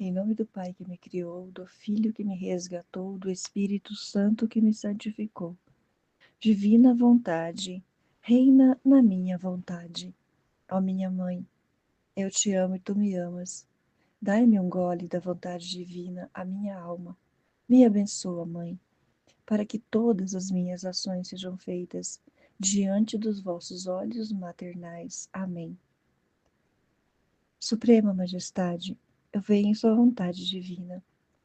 Em nome do Pai que me criou, do Filho que me resgatou, do Espírito Santo que me santificou. Divina vontade, reina na minha vontade. Ó minha mãe, eu te amo e tu me amas. Dai-me um gole da vontade divina à minha alma. Me abençoa, mãe, para que todas as minhas ações sejam feitas diante dos vossos olhos maternais. Amém. Suprema Majestade, eu venho em sua vontade divina,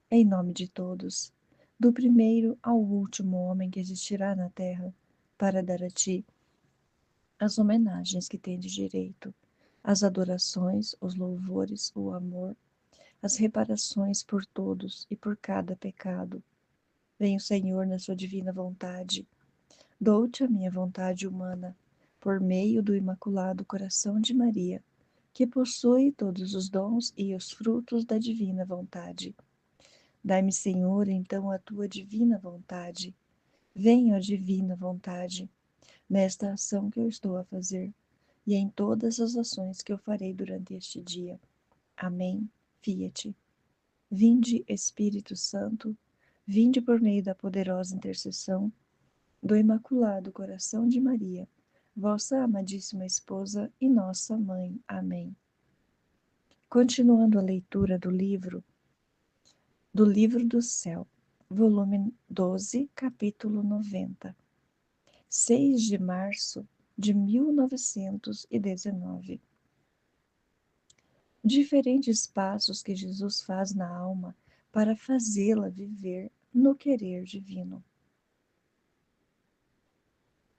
em nome de todos, do primeiro ao último homem que existirá na terra, para dar a ti as homenagens que tendes direito, as adorações, os louvores, o amor, as reparações por todos e por cada pecado. Venho, Senhor, na sua divina vontade, dou-te a minha vontade humana, por meio do Imaculado Coração de Maria, que possui todos os dons e os frutos da divina vontade. Dai-me, Senhor, então a tua divina vontade. Venha a divina vontade, nesta ação que eu estou a fazer, e em todas as ações que eu farei durante este dia. Amém. Fiat. Vinde, Espírito Santo, vinde por meio da poderosa intercessão do Imaculado Coração de Maria, vossa amadíssima esposa e nossa mãe. Amém. Continuando a leitura do livro do Céu, volume 12, capítulo 90. 6 de março de 1919. Diferentes passos que Jesus faz na alma para fazê-la viver no querer divino.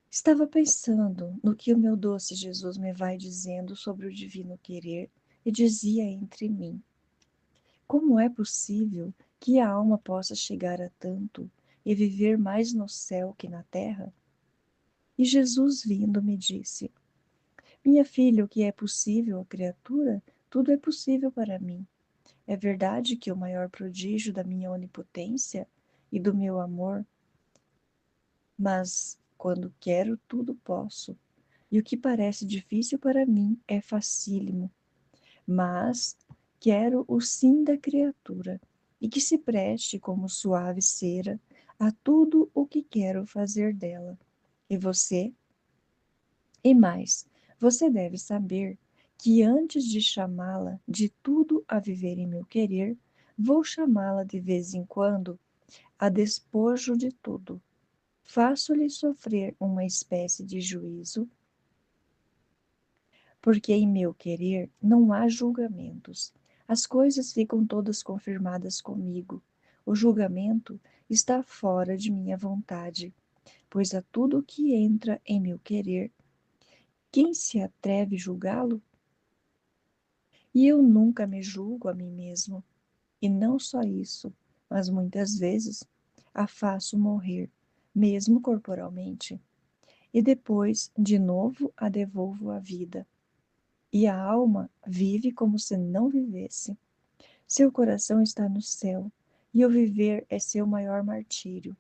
Estava pensando no que o meu doce Jesus me vai dizendo sobre o divino querer e dizia entre mim: como é possível que a alma possa chegar a tanto e viver mais no céu que na terra? E Jesus vindo me disse: minha filha, o que é possível à criatura, tudo é possível para mim. É verdade que o maior prodígio da minha onipotência e do meu amor, mas quando quero, tudo posso. E o que parece difícil para mim é facílimo. Mas quero o sim da criatura, e que se preste como suave cera a tudo o que quero fazer dela. E você? E mais, você deve saber que antes de chamá-la de tudo a viver em meu querer, vou chamá-la de vez em quando a despojo de tudo. Faço-lhe sofrer uma espécie de juízo, porque em meu querer não há julgamentos. As coisas ficam todas confirmadas comigo. O julgamento está fora de minha vontade, pois a tudo que entra em meu querer, quem se atreve a julgá-lo? E eu nunca me julgo a mim mesmo. E não só isso, mas muitas vezes a faço morrer, mesmo corporalmente, e depois, de novo, a devolvo à vida. E a alma vive como se não vivesse. Seu coração está no céu, e o viver é seu maior martírio.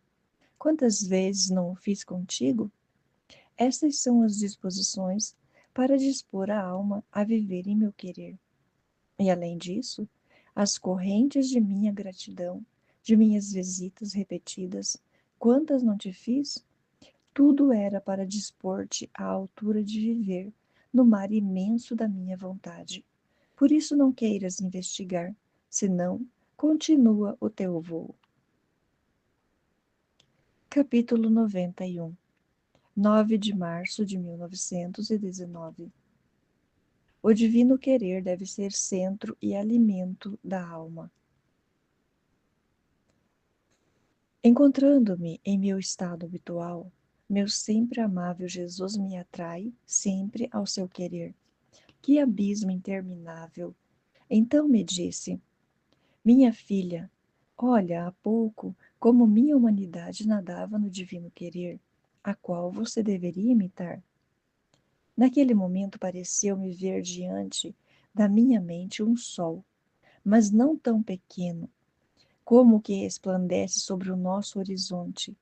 Quantas vezes não o fiz contigo? Estas são as disposições para dispor a alma a viver em meu querer. E além disso, as correntes de minha gratidão, de minhas visitas repetidas, quantas não te fiz? Tudo era para dispor-te à altura de viver no mar imenso da minha vontade. Por isso não queiras investigar, senão continua o teu voo. Capítulo 91. 9 de março de 1919. O divino querer deve ser centro e alimento da alma. Encontrando-me em meu estado habitual, meu sempre amável Jesus me atrai sempre ao seu querer. Que abismo interminável! Então me disse: minha filha, olha há pouco como minha humanidade nadava no divino querer, a qual você deveria imitar. Naquele momento pareceu-me ver diante da minha mente um sol, mas não tão pequeno, como o que resplandece sobre o nosso horizonte,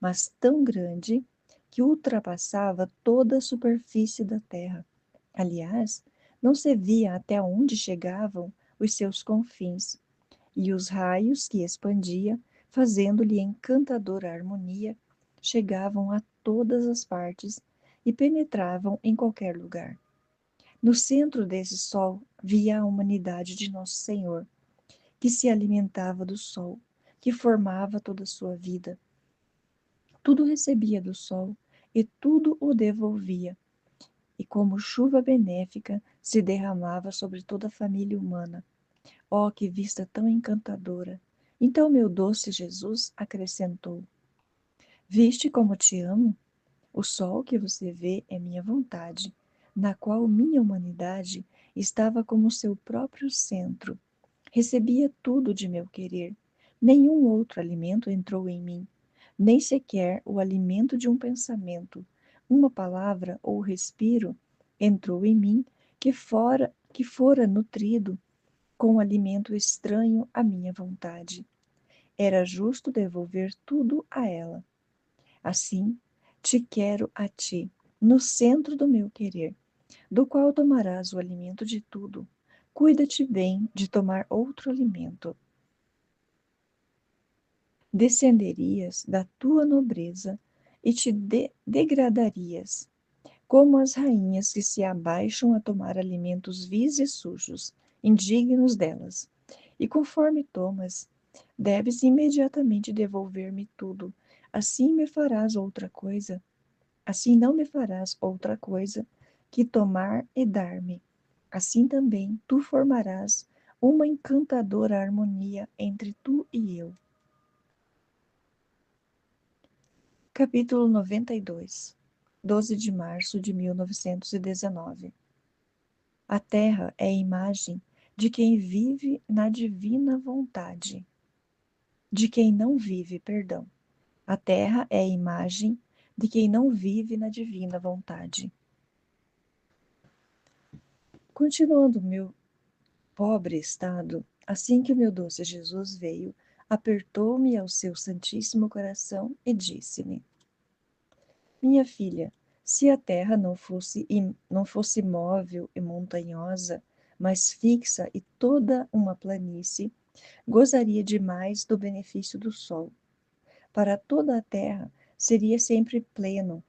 mas tão grande que ultrapassava toda a superfície da terra. Aliás, não se via até onde chegavam os seus confins. e os raios que expandia, fazendo-lhe encantadora harmonia, chegavam a todas as partes e penetravam em qualquer lugar. No centro desse sol via a humanidade de Nosso Senhor, que se alimentava do sol, que formava toda a sua vida. Tudo recebia do sol e tudo o devolvia, e como chuva benéfica se derramava sobre toda a família humana. Oh, que vista tão encantadora! Então meu doce Jesus acrescentou: Viste como te amo? O sol que você vê é minha vontade, na qual minha humanidade estava como seu próprio centro. Recebia tudo de meu querer. Nenhum outro alimento entrou em mim, nem sequer o alimento de um pensamento, uma palavra ou respiro entrou em mim que fora nutrido com um alimento estranho à minha vontade. Era justo devolver tudo a ela. Assim, te quero a ti, no centro do meu querer, do qual tomarás o alimento de tudo. Cuida-te bem de tomar outro alimento. Descenderias da tua nobreza e te degradarias, como as rainhas que se abaixam a tomar alimentos vis e sujos, indignos delas. E conforme tomas, deves imediatamente devolver-me tudo. Assim me farás outra coisa, assim não me farás outra coisa que tomar e dar-me. Assim também tu formarás uma encantadora harmonia entre tu e eu. Capítulo 92, 12 de março de 1919. A terra é a imagem de quem vive na divina vontade. De quem não vive, perdão. A terra é a imagem de quem não vive na divina vontade. Continuando meu pobre estado, assim que o meu doce Jesus veio, apertou-me ao seu santíssimo coração e disse-me: Minha filha, se a terra não fosse móvel e montanhosa, mas fixa e toda uma planície, gozaria demais do benefício do sol. Para toda a terra seria sempre pleno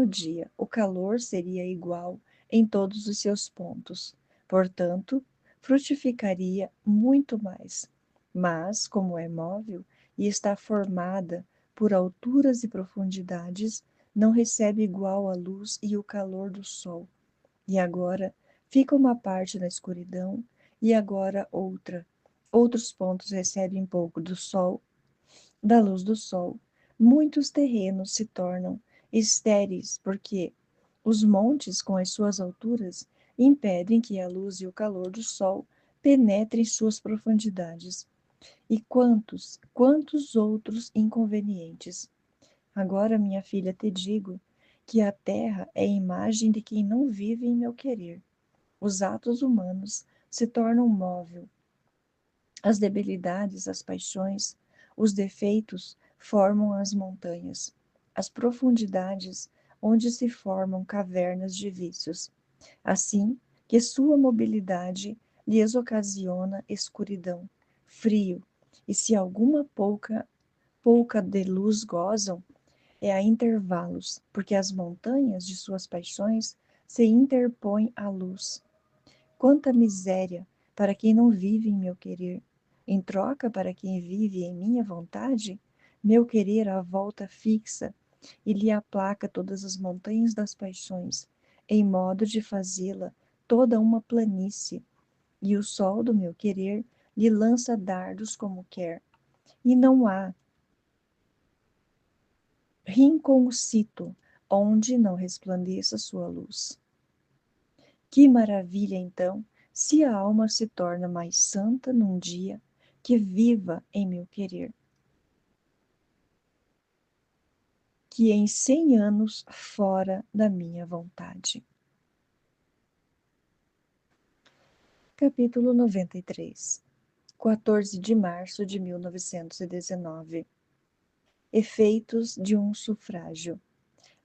dia, o calor seria igual em todos os seus pontos. Portanto, frutificaria muito mais. Mas, como é móvel e está formada por alturas e profundidades, não recebe igual a luz e o calor do sol. E agora fica uma parte na escuridão, e agora outra. Outros pontos recebem pouco do sol, da luz do sol. Muitos terrenos se tornam estéreis porque os montes, com as suas alturas, impedem que a luz e o calor do sol penetrem suas profundidades. E quantos outros inconvenientes. Agora, minha filha, te digo que a terra é a imagem de quem não vive em meu querer. Os atos humanos se tornam móvel. As debilidades, as paixões, os defeitos formam as montanhas, as profundidades onde se formam cavernas de vícios. Assim que sua mobilidade lhes ocasiona escuridão, frio, e se alguma pouca de luz gozam, é a intervalos, porque as montanhas de suas paixões se interpõem à luz. Quanta miséria para quem não vive em meu querer. Em troca, para quem vive em minha vontade, meu querer à volta fixa e lhe aplaca todas as montanhas das paixões, em modo de fazê-la toda uma planície, e o sol do meu querer lhe lança dardos como quer, e não há rinconcito onde não resplandeça sua luz. Que maravilha, então, se a alma se torna mais santa num dia que viva em meu querer, que em 100 anos fora da minha vontade. Capítulo 93, 14 de março de 1919. Efeitos de um sufrágio.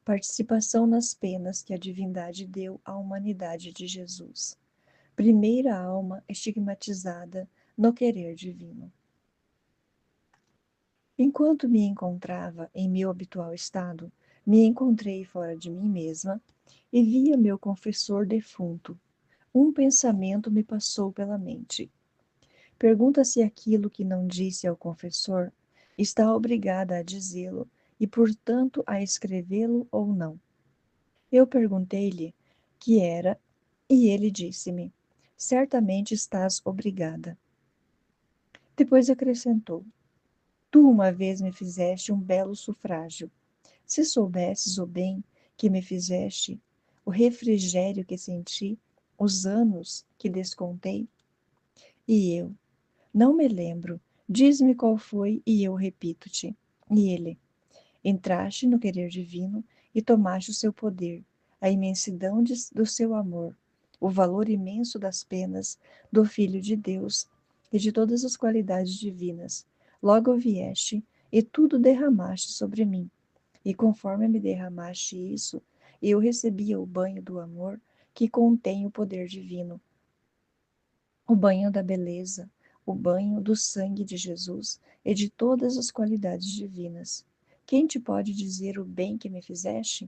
Participação nas penas que a divindade deu à humanidade de Jesus. Primeira alma estigmatizada no querer divino. Enquanto me encontrava em meu habitual estado, me encontrei fora de mim mesma e via meu confessor defunto. Um pensamento me passou pela mente. Pergunta se aquilo que não disse ao confessor está obrigada a dizê-lo e, portanto, a escrevê-lo ou não. Eu perguntei-lhe que era e ele disse-me: certamente estás obrigada. Depois acrescentou: tu uma vez me fizeste um belo sufrágio. Se soubesses o bem que me fizeste, o refrigério que senti, os anos que descontei, e eu não me lembro, diz-me qual foi e eu repito-te. E ele: entraste no querer divino e tomaste o seu poder, a imensidão do seu amor, o valor imenso das penas do Filho de Deus e de todas as qualidades divinas. Logo vieste e tudo derramaste sobre mim. E conforme me derramaste isso, eu recebia o banho do amor que contém o poder divino, o banho da beleza, o banho do sangue de Jesus e de todas as qualidades divinas. Quem te pode dizer o bem que me fizeste?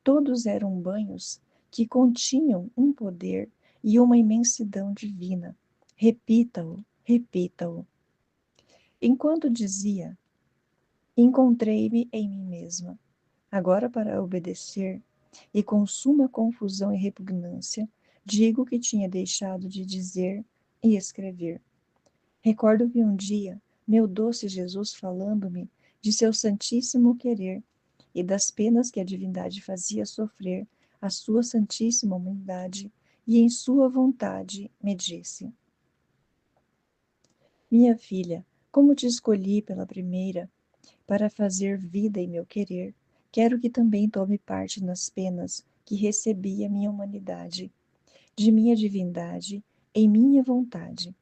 Todos eram banhos que continham um poder e uma imensidão divina. Repita-o, repita-o. Enquanto dizia, encontrei-me em mim mesma. Agora, para obedecer, e com suma confusão e repugnância, digo que tinha deixado de dizer e escrever. Recordo-me um dia, meu doce Jesus falando-me de seu santíssimo querer e das penas que a divindade fazia sofrer a sua santíssima humanidade, e em sua vontade me disse: minha filha, como te escolhi pela primeira para fazer vida em meu querer, quero que também tome parte nas penas que recebi a minha humanidade, de minha divindade, em minha vontade.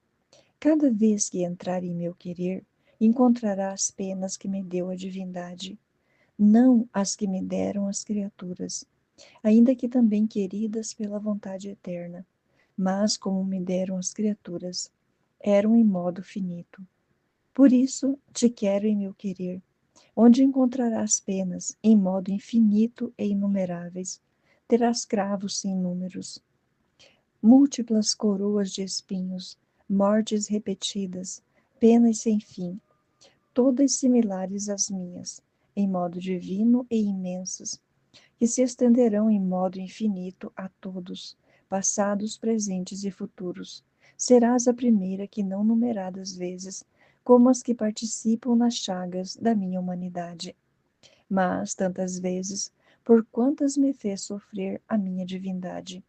Cada vez que entrar em meu querer, encontrará as penas que me deu a divindade, não as que me deram as criaturas, ainda que também queridas pela vontade eterna, mas como me deram as criaturas, eram em modo finito. Por isso te quero em meu querer, onde encontrarás penas em modo infinito e inumeráveis, terás cravos sem números, múltiplas coroas de espinhos, mortes repetidas, penas sem fim, todas similares às minhas, em modo divino e imensas, que se estenderão em modo infinito a todos, passados, presentes e futuros. Serás a primeira que não numeradas vezes, como as que participam nas chagas da minha humanidade, mas tantas vezes, por quantas me fez sofrer a minha divindade.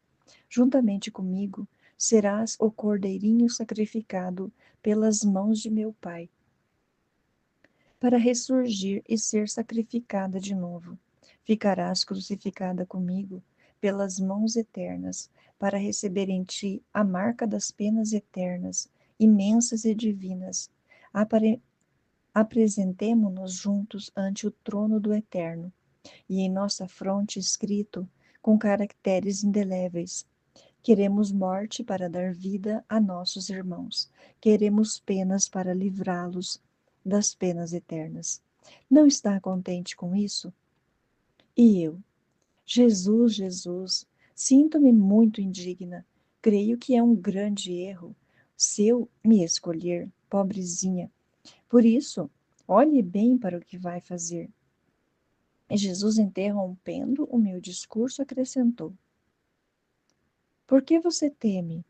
Juntamente comigo, serás o cordeirinho sacrificado pelas mãos de meu Pai, para ressurgir e ser sacrificada de novo. Ficarás crucificada comigo pelas mãos eternas, para receber em ti a marca das penas eternas, imensas e divinas. Apresentemo-nos juntos ante o trono do Eterno, e em nossa fronte escrito, com caracteres indeléveis: queremos morte para dar vida a nossos irmãos. Queremos penas para livrá-los das penas eternas. Não está contente com isso? E eu? Jesus, Jesus, sinto-me muito indigna. Creio que é um grande erro seu me escolher, pobrezinha. Por isso, olhe bem para o que vai fazer. E Jesus, interrompendo o meu discurso, acrescentou: por que você teme?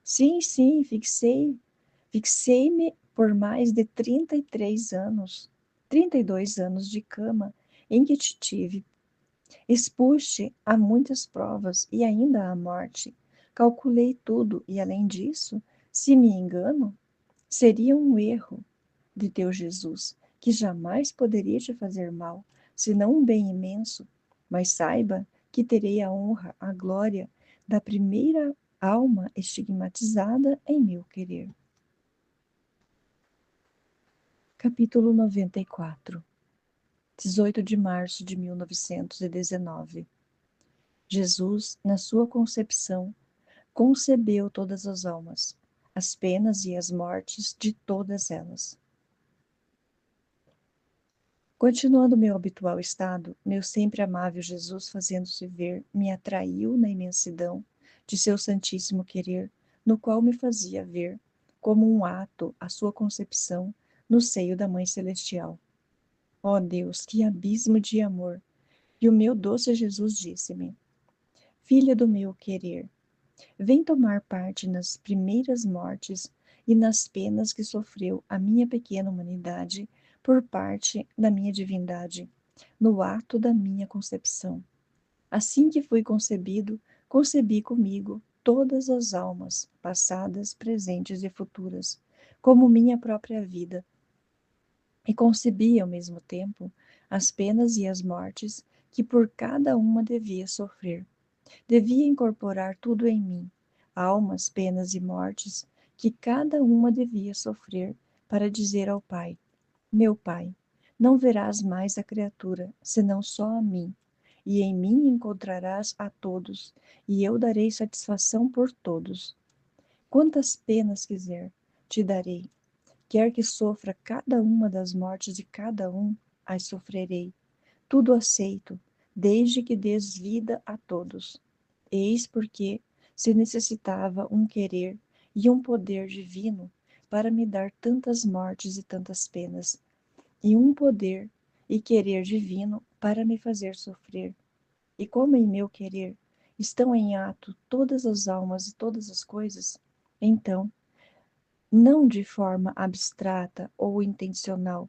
Sim, sim, fixei-me por mais de 33 anos, 32 anos de cama em que te tive. Expus-te a muitas provas e ainda à morte. Calculei tudo e, além disso, se me engano, seria um erro de teu Jesus, que jamais poderia te fazer mal, senão um bem imenso. Mas saiba que terei a honra, a glória da primeira alma estigmatizada em meu querer. Capítulo 94. 18 de março de 1919. Jesus, na sua concepção, concebeu todas as almas. as penas e as mortes de todas elas. Continuando meu habitual estado, meu sempre amável Jesus, fazendo-se ver, me atraiu na imensidão de seu santíssimo querer, no qual me fazia ver, como um ato, a sua concepção no seio da Mãe Celestial. Ó Deus, que abismo de amor! E o meu doce Jesus disse-me: Filha do meu querer, vem tomar parte nas primeiras mortes e nas penas que sofreu a minha pequena humanidade por parte da minha divindade, no ato da minha concepção. Assim que fui concebido, concebi comigo todas as almas, passadas, presentes e futuras, como minha própria vida, e concebi ao mesmo tempo as penas e as mortes que por cada uma devia sofrer. Devia incorporar tudo em mim, almas, penas e mortes, que cada uma devia sofrer, para dizer ao Pai: Meu Pai, não verás mais a criatura, senão só a mim, e em mim encontrarás a todos, e eu darei satisfação por todos. Quantas penas quiser, te darei. Quer que sofra cada uma das mortes de cada um, as sofrerei. Tudo aceito, desde que des vida a todos. Eis porque se necessitava um querer e um poder divino para me dar tantas mortes e tantas penas, e um poder e querer divino para me fazer sofrer. E como em meu querer estão em ato todas as almas e todas as coisas, então, não de forma abstrata ou intencional,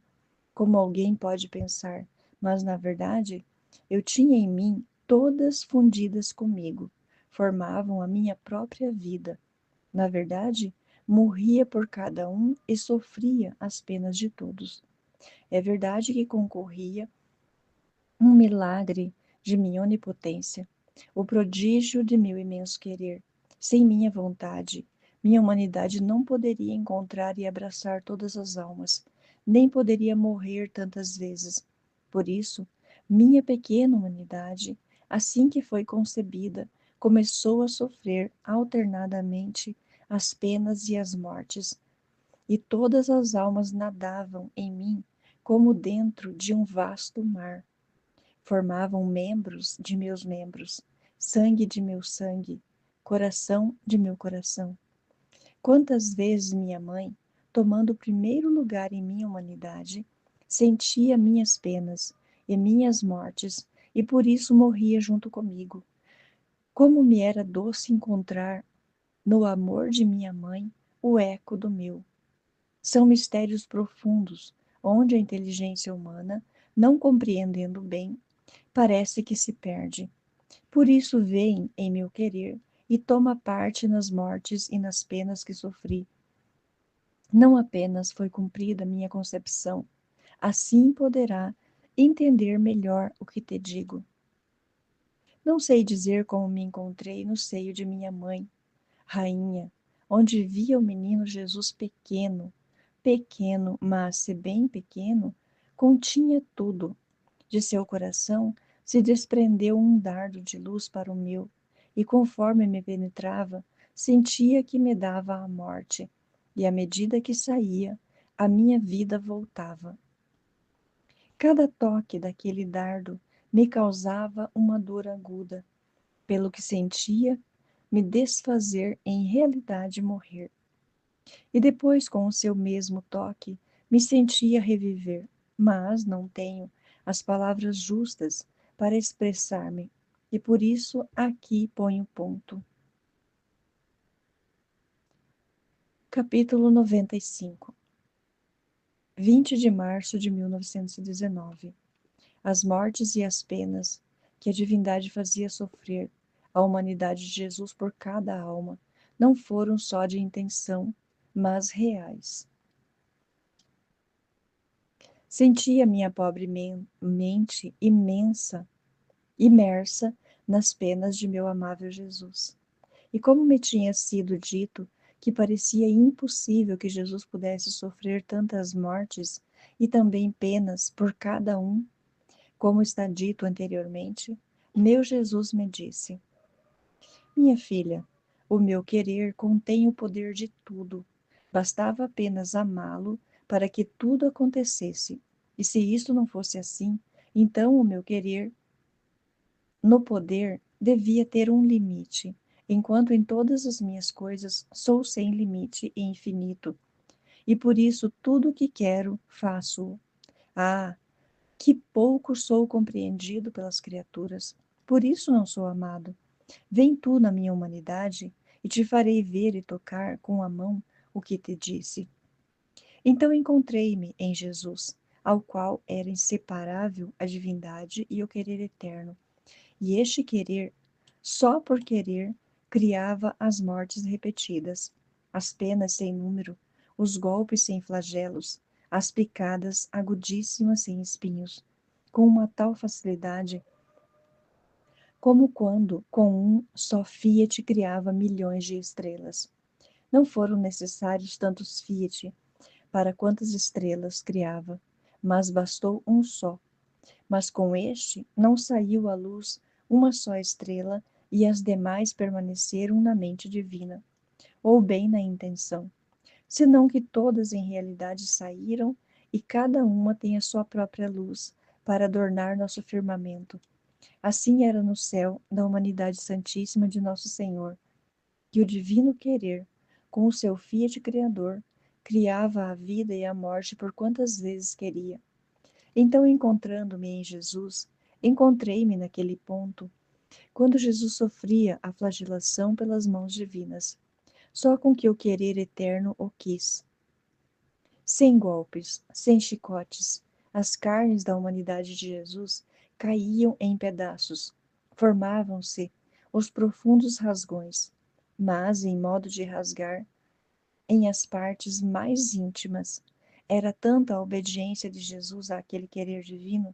como alguém pode pensar, mas na verdade, eu tinha em mim todas fundidas comigo, formavam a minha própria vida. Na verdade, morria por cada um e sofria as penas de todos. É verdade que concorria um milagre de minha onipotência, o prodígio de meu imenso querer. Sem minha vontade, minha humanidade não poderia encontrar e abraçar todas as almas, nem poderia morrer tantas vezes. Por isso, minha pequena humanidade, assim que foi concebida, começou a sofrer alternadamente as penas e as mortes, e todas as almas nadavam em mim como dentro de um vasto mar. Formavam membros de meus membros, sangue de meu sangue, coração de meu coração. Quantas vezes minha mãe, tomando o primeiro lugar em minha humanidade, sentia minhas penas e minhas mortes, e por isso morria junto comigo. Como me era doce encontrar no amor de minha mãe o eco do meu. São mistérios profundos, onde a inteligência humana, não compreendendo bem, parece que se perde. Por isso vem em meu querer e toma parte nas mortes e nas penas que sofri. Não apenas foi cumprida minha concepção, assim poderá entender melhor o que te digo. Não sei dizer como me encontrei no seio de minha mãe, rainha, onde via o menino Jesus pequeno, pequeno, mas se bem pequeno, continha tudo. De seu coração se desprendeu um dardo de luz para o meu, e conforme me penetrava, sentia que me dava a morte, e à medida que saía, a minha vida voltava. Cada toque daquele dardo me causava uma dor aguda, pelo que sentia me desfazer em realidade morrer. E depois, com o seu mesmo toque, me sentia reviver, mas não tenho as palavras justas para expressar-me, e por isso aqui ponho ponto. Capítulo 95. 20 de março de 1919. As mortes e as penas que a divindade fazia sofrer a humanidade de Jesus por cada alma não foram só de intenção, mas reais. Sentia minha pobre mente imersa nas penas de meu amável Jesus. E como me tinha sido dito que parecia impossível que Jesus pudesse sofrer tantas mortes e também penas por cada um, como está dito anteriormente, meu Jesus me disse: Minha filha, O meu querer contém o poder de tudo. Bastava apenas amá-lo para que tudo acontecesse. E se isto não fosse assim, então o meu querer no poder devia ter um limite, enquanto em todas as minhas coisas sou sem limite e infinito. E por isso tudo o que quero, faço. Ah, que pouco sou compreendido pelas criaturas. Por isso não sou amado. Vem tu na minha humanidade, e te farei ver e tocar com a mão o que te disse. Então encontrei-me em Jesus, ao qual era inseparável a divindade e o querer eterno. E este querer, só por querer, criava as mortes repetidas, as penas sem número, os golpes sem flagelos, as picadas agudíssimas sem espinhos, com uma tal facilidade como quando com um só Fiat criava milhões de estrelas. Não foram necessários tantos Fiat para quantas estrelas criava, mas bastou um só. Mas com este não saiu à luz uma só estrela e as demais permaneceram na mente divina, ou bem na intenção, senão que todas em realidade saíram e cada uma tem a sua própria luz para adornar nosso firmamento. Assim era no céu da humanidade santíssima de nosso Senhor, que o divino querer, com o seu fiat criador, criava a vida e a morte por quantas vezes queria. Então, encontrando-me em Jesus, encontrei-me naquele ponto, quando Jesus sofria a flagelação pelas mãos divinas, só com que o querer eterno o quis. Sem golpes, sem chicotes, as carnes da humanidade de Jesus caíam em pedaços, formavam-se os profundos rasgões, mas, em modo de rasgar, em as partes mais íntimas, era tanta a obediência de Jesus àquele querer divino,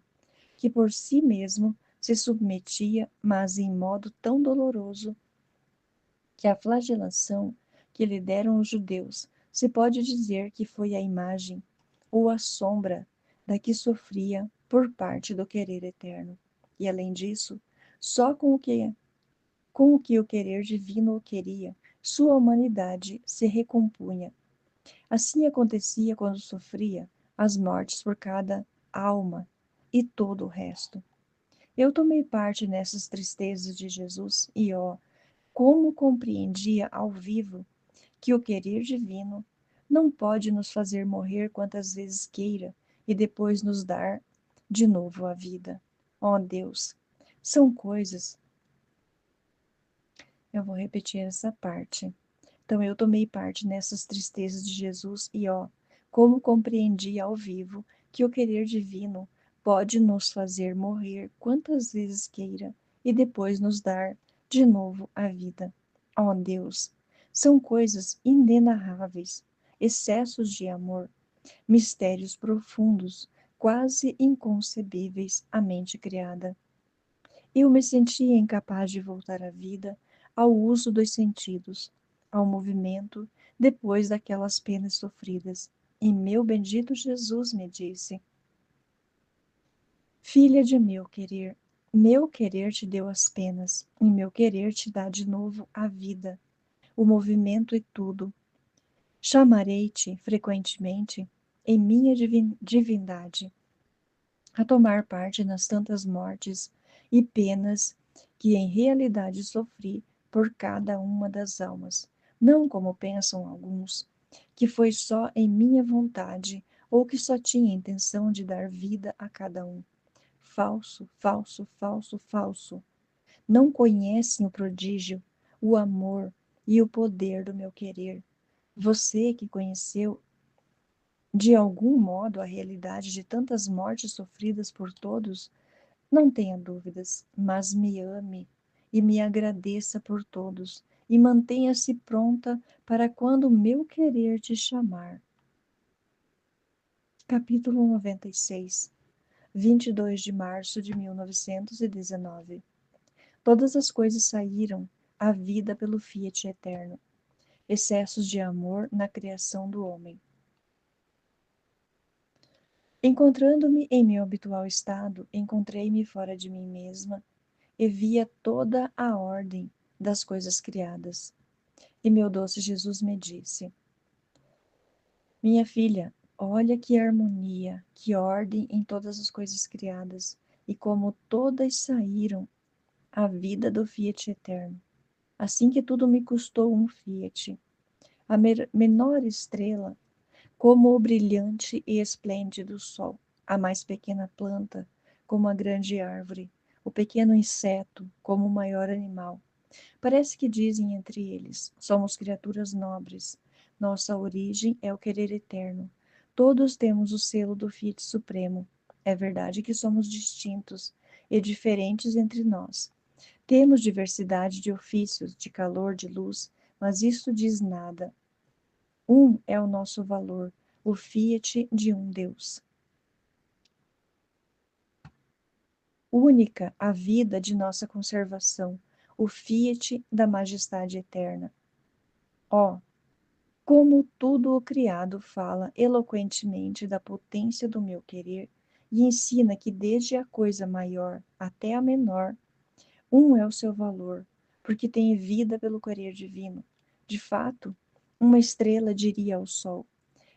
que por si mesmo se submetia, mas em modo tão doloroso, que a flagelação que lhe deram os judeus se pode dizer que foi a imagem ou a sombra da que sofria por parte do querer eterno. E além disso, só com o que o querer divino o queria, sua humanidade se recompunha. Assim acontecia quando sofria as mortes por cada alma e todo o resto. Eu tomei parte nessas tristezas de Jesus e, ó, como compreendia ao vivo que o querer divino não pode nos fazer morrer quantas vezes queira e depois nos dar de novo a vida. Ó Deus, são coisas. Eu vou repetir essa parte. Então eu tomei parte nessas tristezas de Jesus e, ó, como compreendi ao vivo que o querer divino pode nos fazer morrer quantas vezes queira e depois nos dar de novo a vida. Ó Deus, são coisas inenarráveis, excessos de amor, mistérios profundos, quase inconcebíveis à mente criada. Eu me sentia incapaz de voltar à vida, ao uso dos sentidos, ao movimento, depois daquelas penas sofridas. E meu bendito Jesus me disse: Filha de meu querer te deu as penas, e meu querer te dá de novo a vida, o movimento e tudo. Chamarei-te frequentemente em minha divindade a tomar parte nas tantas mortes e penas que em realidade sofri por cada uma das almas, não como pensam alguns, que foi só em minha vontade ou que só tinha intenção de dar vida a cada um. Falso, falso, falso, falso. Não conhecem o prodígio, o amor e o poder do meu querer. Você que conheceu de algum modo a realidade de tantas mortes sofridas por todos, não tenha dúvidas, mas me ame e me agradeça por todos, e mantenha-se pronta para quando o meu querer te chamar. Capítulo 96, 22 de março de 1919. Todas as coisas saíram à vida pelo Fiat eterno. Excessos de amor na criação do homem. Encontrando-me em meu habitual estado, encontrei-me fora de mim mesma e via toda a ordem das coisas criadas. E meu doce Jesus me disse: minha filha, olha que harmonia, que ordem em todas as coisas criadas, e como todas saíram à vida do Fiat eterno. Assim que tudo me custou um Fiat, a menor estrela, como o brilhante e esplêndido sol, a mais pequena planta, como a grande árvore, o pequeno inseto, como o maior animal. Parece que dizem entre eles: somos criaturas nobres. Nossa origem é o querer eterno. Todos temos o selo do Fiat Supremo. É verdade que somos distintos e diferentes entre nós. Temos diversidade de ofícios, de calor, de luz, mas isso diz nada. Um é o nosso valor, o Fiat de um Deus. Única a vida de nossa conservação, o Fiat da majestade eterna. Ó, como tudo o criado fala eloquentemente da potência do meu querer e ensina que desde a coisa maior até a menor, um é o seu valor, porque tem vida pelo querer divino. De fato, uma estrela diria ao sol: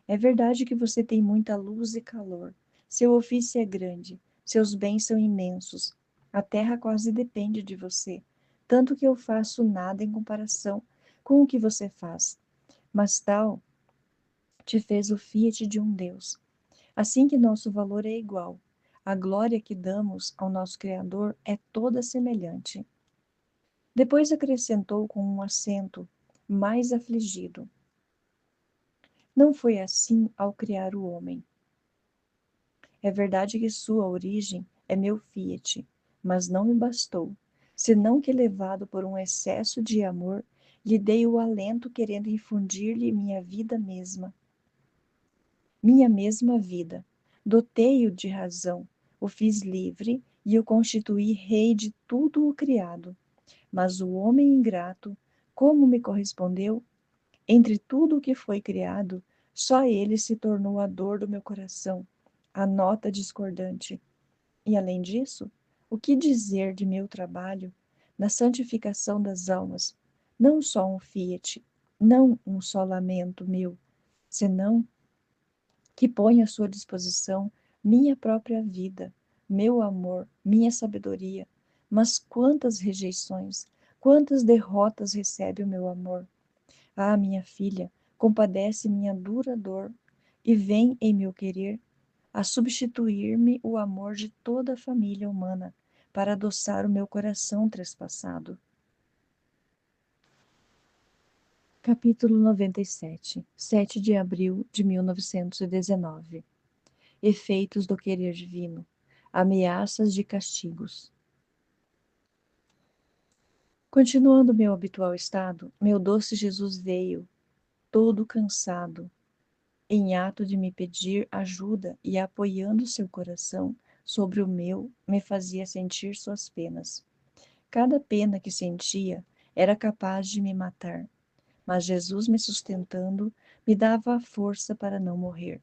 é verdade que você tem muita luz e calor. Seu ofício é grande, seus bens são imensos. A terra quase depende de você, tanto que eu faço nada em comparação com o que você faz. Mas tal te fez o Fiat de um Deus. Assim que nosso valor é igual, a glória que damos ao nosso Criador é toda semelhante. Depois acrescentou com um acento mais afligido: não foi assim ao criar o homem. É verdade que sua origem é meu Fiat, mas não me bastou, senão que, levado por um excesso de amor, lhe dei o alento querendo infundir-lhe minha mesma vida. Dotei-o de razão, o fiz livre e o constituí rei de tudo o criado. Mas o homem ingrato, como me correspondeu, entre tudo o que foi criado, só ele se tornou a dor do meu coração, a nota discordante. E além disso, o que dizer de meu trabalho na santificação das almas? Não só um fiat, não um só lamento meu, senão que ponho à sua disposição minha própria vida, meu amor, minha sabedoria. Mas quantas rejeições, quantas derrotas recebe o meu amor? Ah, minha filha, compadece minha dura dor e vem em meu querer a substituir-me o amor de toda a família humana para adoçar o meu coração trespassado. Capítulo 97, 7 de abril de 1919. Efeitos do querer divino. Ameaças de castigos. Continuando meu habitual estado, meu doce Jesus veio, todo cansado, em ato de me pedir ajuda e apoiando seu coração sobre o meu, me fazia sentir suas penas. Cada pena que sentia era capaz de me matar, mas Jesus me sustentando me dava a força para não morrer.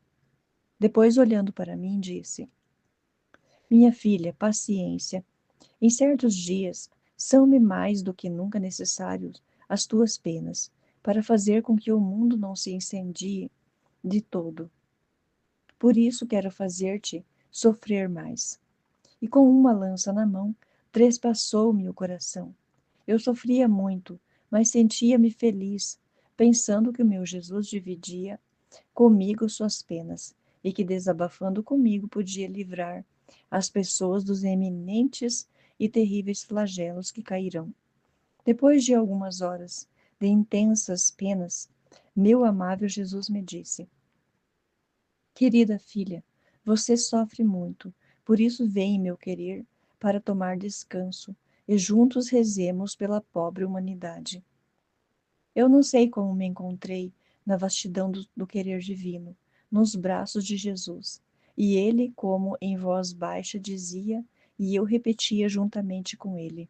Depois, olhando para mim, disse: minha filha, paciência. Em certos dias, são-me mais do que nunca necessários as tuas penas, para fazer com que o mundo não se incendie de todo. Por isso quero fazer-te sofrer mais. E com uma lança na mão, trespassou-me o coração. Eu sofria muito, mas sentia-me feliz, pensando que o meu Jesus dividia comigo suas penas, e que desabafando comigo podia livrar as pessoas dos eminentes e terríveis flagelos que cairão. Depois de algumas horas de intensas penas, meu amável Jesus me disse: querida filha, você sofre muito, por isso vem, meu querer, para tomar descanso, e juntos rezemos pela pobre humanidade. Eu não sei como me encontrei na vastidão do querer divino, nos braços de Jesus, e ele, como em voz baixa, dizia, e eu repetia juntamente com ele.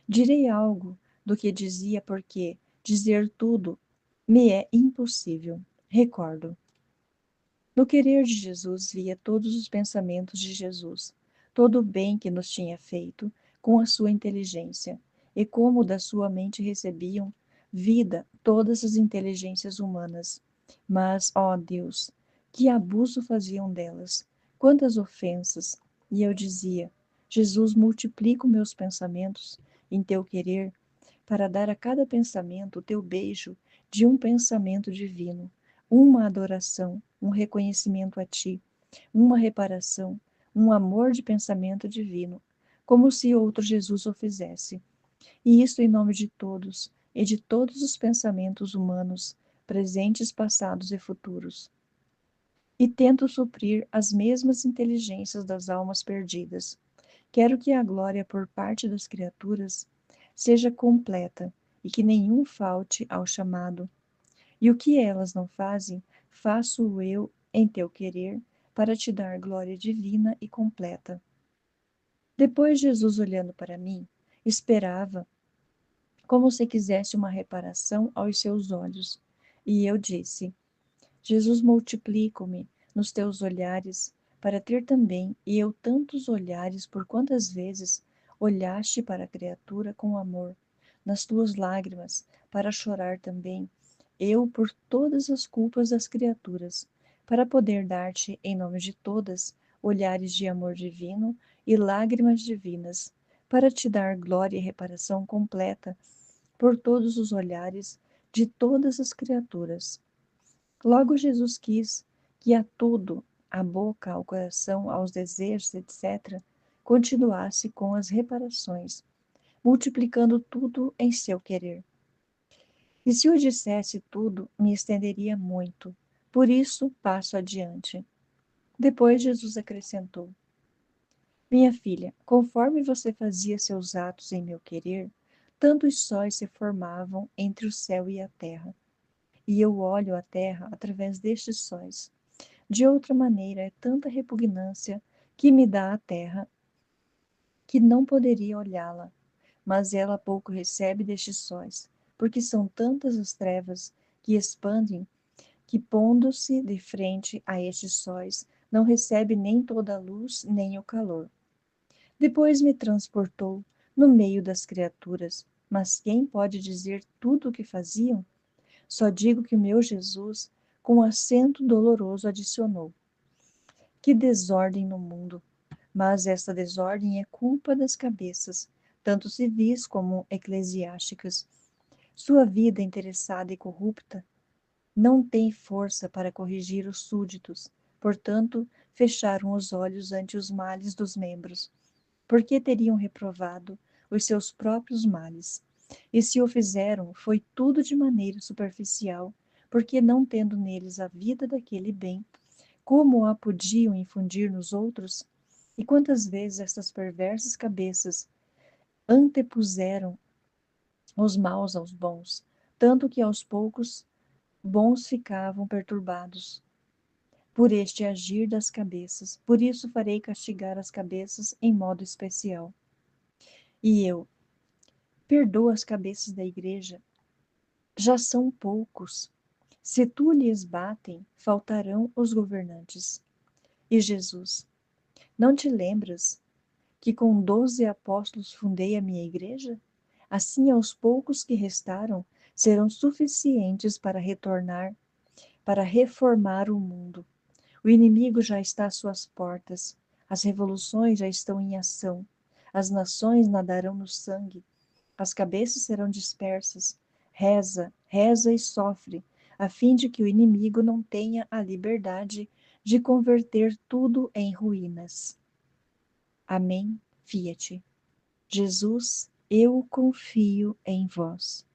Direi algo do que dizia, porque dizer tudo me é impossível. Recordo. No querer de Jesus via todos os pensamentos de Jesus, todo o bem que nos tinha feito com a sua inteligência, e como da sua mente recebiam vida todas as inteligências humanas. Mas, ó Deus, que abuso faziam delas, quantas ofensas! E eu dizia: Jesus, multiplica os meus pensamentos em teu querer, para dar a cada pensamento o teu beijo de um pensamento divino, uma adoração, um reconhecimento a ti, uma reparação, um amor de pensamento divino, como se outro Jesus o fizesse. E isto em nome de todos e de todos os pensamentos humanos, presentes, passados e futuros. E tento suprir as mesmas inteligências das almas perdidas. Quero que a glória por parte das criaturas seja completa e que nenhum falte ao chamado. E o que elas não fazem, faço eu em teu querer, para te dar glória divina e completa. Depois Jesus, olhando para mim, esperava como se quisesse uma reparação aos seus olhos. E eu disse: Jesus, multiplico-me nos teus olhares, para ter também eu tantos olhares por quantas vezes olhaste para a criatura com amor, nas tuas lágrimas, para chorar também, eu por todas as culpas das criaturas, para poder dar-te, em nome de todas, olhares de amor divino e lágrimas divinas, para te dar glória e reparação completa por todos os olhares de todas as criaturas. Logo Jesus quis que a tudo, à boca, ao coração, aos desejos, etc., continuasse com as reparações, multiplicando tudo em seu querer. E se eu dissesse tudo, me estenderia muito. Por isso, passo adiante. Depois Jesus acrescentou: Minha filha, conforme você fazia seus atos em meu querer, tantos sóis se formavam entre o céu e a terra. E eu olho a terra através destes sóis. De outra maneira, é tanta repugnância que me dá a terra, que não poderia olhá-la, mas ela pouco recebe destes sóis, porque são tantas as trevas que expandem, que pondo-se de frente a estes sóis, não recebe nem toda a luz, nem o calor. Depois me transportou no meio das criaturas, mas quem pode dizer tudo o que faziam? Só digo que o meu Jesus, com acento doloroso, adicionou: Que desordem no mundo! Mas esta desordem é culpa das cabeças, tanto civis como eclesiásticas. Sua vida interessada e corrupta não tem força para corrigir os súditos, portanto, fecharam os olhos ante os males dos membros, porque teriam reprovado os seus próprios males. E se o fizeram, foi tudo de maneira superficial, porque não tendo neles a vida daquele bem, como a podiam infundir nos outros? E quantas vezes estas perversas cabeças antepuseram os maus aos bons, tanto que aos poucos bons ficavam perturbados por este agir das cabeças. Por isso farei castigar as cabeças em modo especial. E eu, perdoa as cabeças da igreja, já são poucos. Se tu lhes batem, faltarão os governantes. E Jesus, não te lembras que com 12 apóstolos fundei a minha igreja? Assim, aos poucos que restaram, serão suficientes para retornar, para reformar o mundo. O inimigo já está às suas portas, as revoluções já estão em ação, as nações nadarão no sangue, as cabeças serão dispersas. Reza, reza e sofre, a fim de que o inimigo não tenha a liberdade de converter tudo em ruínas. Amém. Fiat. Jesus, eu confio em vós.